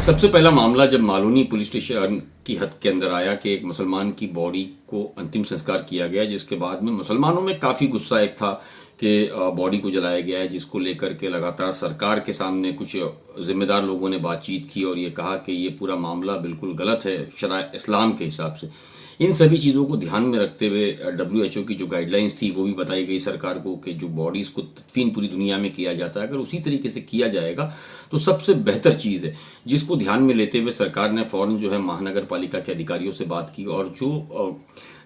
सबसे पहला मामला जब मालूनी पुलिस स्टेशन की हद के अंदर आया कि एक मुसलमान की बॉडी को अंतिम संस्कार किया गया, जिसके बाद में मुसलमानों में काफी गुस्सा एक था कि बॉडी को जलाया गया है, जिसको लेकर के लगातार सरकार के सामने कुछ जिम्मेदार लोगों ने बातचीत की और ये कहा कि ये पूरा मामला बिल्कुल गलत है शराय इस्लाम के हिसाब से। इन सभी चीजों को ध्यान में रखते हुए WHO की जो गाइडलाइंस थी वो भी बताई गई सरकार को कि जो बॉडीज को तदफीन पूरी दुनिया में किया जाता है, अगर उसी तरीके से किया जाएगा तो सबसे बेहतर चीज है, जिसको ध्यान में लेते हुए सरकार ने फौरन जो है महानगर पालिका के अधिकारियों से बात की और जो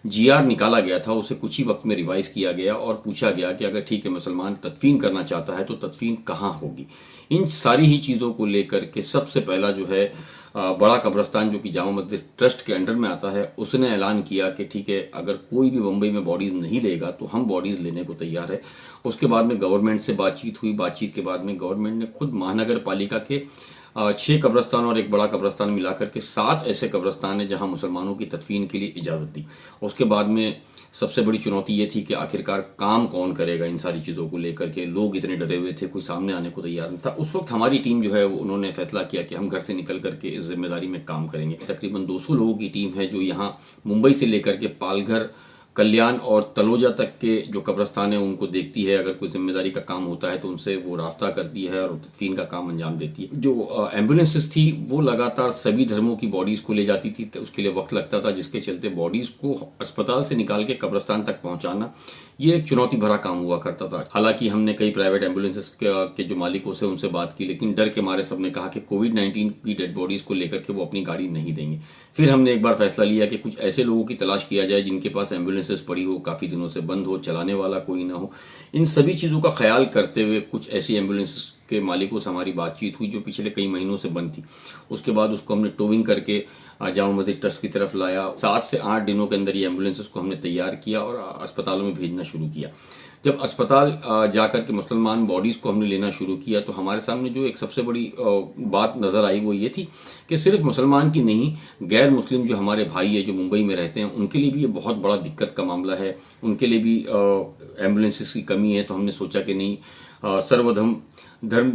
GR निकाला गया था उसे कुछ ही वक्त में रिवाइज किया गया और पूछा गया कि अगर ठीक है मुसलमान तदफीन करना चाहता है तो तदफीन कहाँ होगी। इन सारी ही चीजों को लेकर के सबसे पहला जो है बड़ा कब्रिस्तान जो कि जामा मस्जिद ट्रस्ट के अंडर में आता है, उसने ऐलान किया कि ठीक है अगर कोई भी मुंबई में बॉडीज नहीं लेगा तो हम बॉडीज लेने को तैयार है। उसके बाद में गवर्नमेंट से बातचीत हुई, बातचीत के बाद में गवर्नमेंट ने खुद महानगर पालिका के 6 कब्रिस्तान और एक बड़ा कब्रिस्तान मिलाकर के 7 ऐसे कब्रिस्तान है जहां मुसलमानों की तदफीन के लिए इजाजत दी। उसके बाद में सबसे बड़ी चुनौती ये थी कि आखिरकार काम कौन करेगा इन सारी चीजों को लेकर के। लोग इतने डरे हुए थे, कोई सामने आने को तैयार नहीं था। उस वक्त हमारी टीम जो है उन्होंने फैसला किया कि हम घर से निकल करके इस जिम्मेदारी में काम करेंगे। तकरीबन 200 लोगों की टीम है जो यहाँ मुंबई से लेकर के पालघर, कल्याण और तलोजा तक के जो कब्रिस्तान है उनको देखती है। अगर कोई जिम्मेदारी का काम होता है तो उनसे वो रास्ता करती है और तदफीन का काम अंजाम देती है। जो एम्बुलेंसेस थी वो लगातार सभी धर्मों की बॉडीज को ले जाती थी, तो उसके लिए वक्त लगता था, जिसके चलते बॉडीज को अस्पताल से निकाल के कब्रिस्तान तक पहुंचाना ये एक चुनौती भरा काम हुआ करता था। हालांकि हमने कई प्राइवेट एम्बुलेंसेस के जो मालिकों से उनसे बात की, लेकिन डर के मारे सबने कहा कि कोविड-19 की डेड बॉडीज को लेकर के वो अपनी गाड़ी नहीं देंगे। फिर हमने एक बार फैसला लिया कि कुछ ऐसे लोगों की तलाश किया जाए जिनके पास एम्बुलेंसेस पड़ी हो, काफी दिनों से बंद हो, चलाने वाला कोई ना हो। इन सभी चीजों का ख्याल करते हुए कुछ ऐसी एम्बुलेंसेस के मालिकों से हमारी बातचीत हुई जो पिछले कई महीनों से बंद थी। उसके बाद उसको हमने टोविंग करके जामा मस्जिद ट्रस्ट की तरफ लाया। 7 से 8 दिनों के अंदर ये एम्बुलेंसेस को हमने तैयार किया और अस्पतालों में भेजना शुरू किया। जब अस्पताल जाकर के मुसलमान बॉडीज को हमने लेना शुरू किया तो हमारे सामने जो एक सबसे बड़ी बात नजर आई वो ये थी कि सिर्फ मुसलमान की नहीं, गैर मुस्लिम जो हमारे भाई है जो मुंबई में रहते हैं उनके लिए भी ये बहुत बड़ा दिक्कत का मामला है। उनके लिए भी एम्बुलेंसेस की कमी है। तो हमने सोचा कि नहीं, धर्म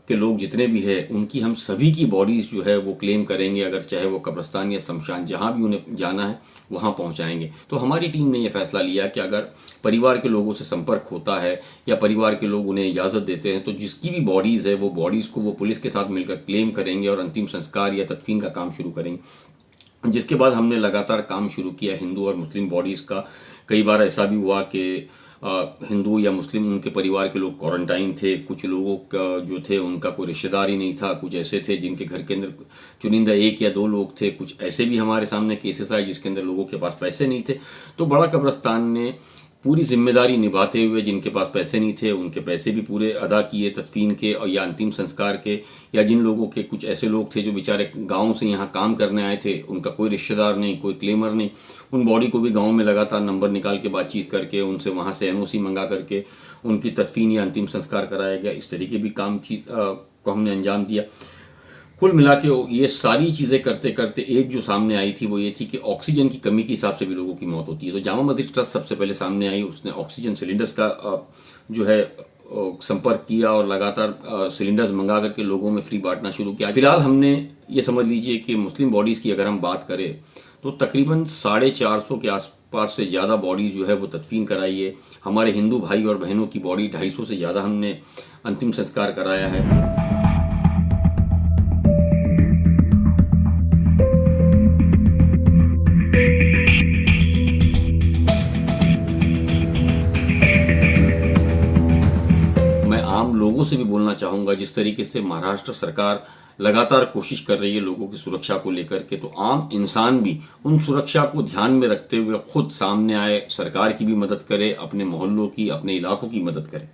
के लोग जितने भी हैं उनकी हम सभी की बॉडीज जो है वो क्लेम करेंगे, अगर चाहे वो कब्रिस्तान या शमशान जहां भी उन्हें जाना है वहां पहुंचाएंगे। तो हमारी टीम ने यह फैसला लिया कि अगर परिवार के लोगों से संपर्क होता है या परिवार के लोग उन्हें इजाजत देते हैं तो जिसकी भी बॉडीज है वो बॉडीज को वो पुलिस के साथ मिलकर क्लेम करेंगे और अंतिम संस्कार या तदफीन का काम शुरू करेंगे। जिसके बाद हमने लगातार काम शुरू किया हिंदू और मुस्लिम बॉडीज का। कई बार ऐसा भी हुआ कि हिंदू या मुस्लिम उनके परिवार के लोग क्वारंटाइन थे, कुछ लोगों का जो थे उनका कोई रिश्तेदार ही नहीं था, कुछ ऐसे थे जिनके घर के अंदर चुनिंदा 1 या 2 लोग थे, कुछ ऐसे भी हमारे सामने केसेस आए जिसके अंदर लोगों के पास पैसे नहीं थे। तो बड़ा कब्रिस्तान ने पूरी जिम्मेदारी निभाते हुए जिनके पास पैसे नहीं थे उनके पैसे भी पूरे अदा किए तदफीन के और या अंतिम संस्कार के। या जिन लोगों के कुछ ऐसे लोग थे जो बेचारे गांव से यहाँ काम करने आए थे, उनका कोई रिश्तेदार नहीं, कोई क्लेमर नहीं, उन बॉडी को भी गांव में लगातार नंबर निकाल के बातचीत करके उनसे वहां से NOC मंगा करके उनकी तदफीन या अंतिम संस्कार कराया गया। इस तरीके भी काम को हमने अंजाम दिया। कुल मिला के ये सारी चीजें करते करते एक जो सामने आई थी वो ये थी कि ऑक्सीजन की कमी के हिसाब से भी लोगों की मौत होती है। तो जामा मस्जिद ट्रस्ट सबसे पहले सामने आई, उसने ऑक्सीजन सिलेंडर्स का जो है संपर्क किया और लगातार सिलेंडर्स मंगा करके लोगों में फ्री बांटना शुरू किया। फिलहाल हमने ये समझ लीजिए कि मुस्लिम बॉडीज की अगर हम बात करें तो तकरीबन 450 के आसपास से ज्यादा बॉडी जो है वो तदफीन कराई है। हमारे हिंदू भाई और बहनों की बॉडी 250 से ज्यादा हमने अंतिम संस्कार कराया है। आम लोगों से भी बोलना चाहूंगा, जिस तरीके से महाराष्ट्र सरकार लगातार कोशिश कर रही है लोगों की सुरक्षा को लेकर के, तो आम इंसान भी उन सुरक्षा को ध्यान में रखते हुए खुद सामने आए, सरकार की भी मदद करे, अपने मोहल्लों की, अपने इलाकों की मदद करे।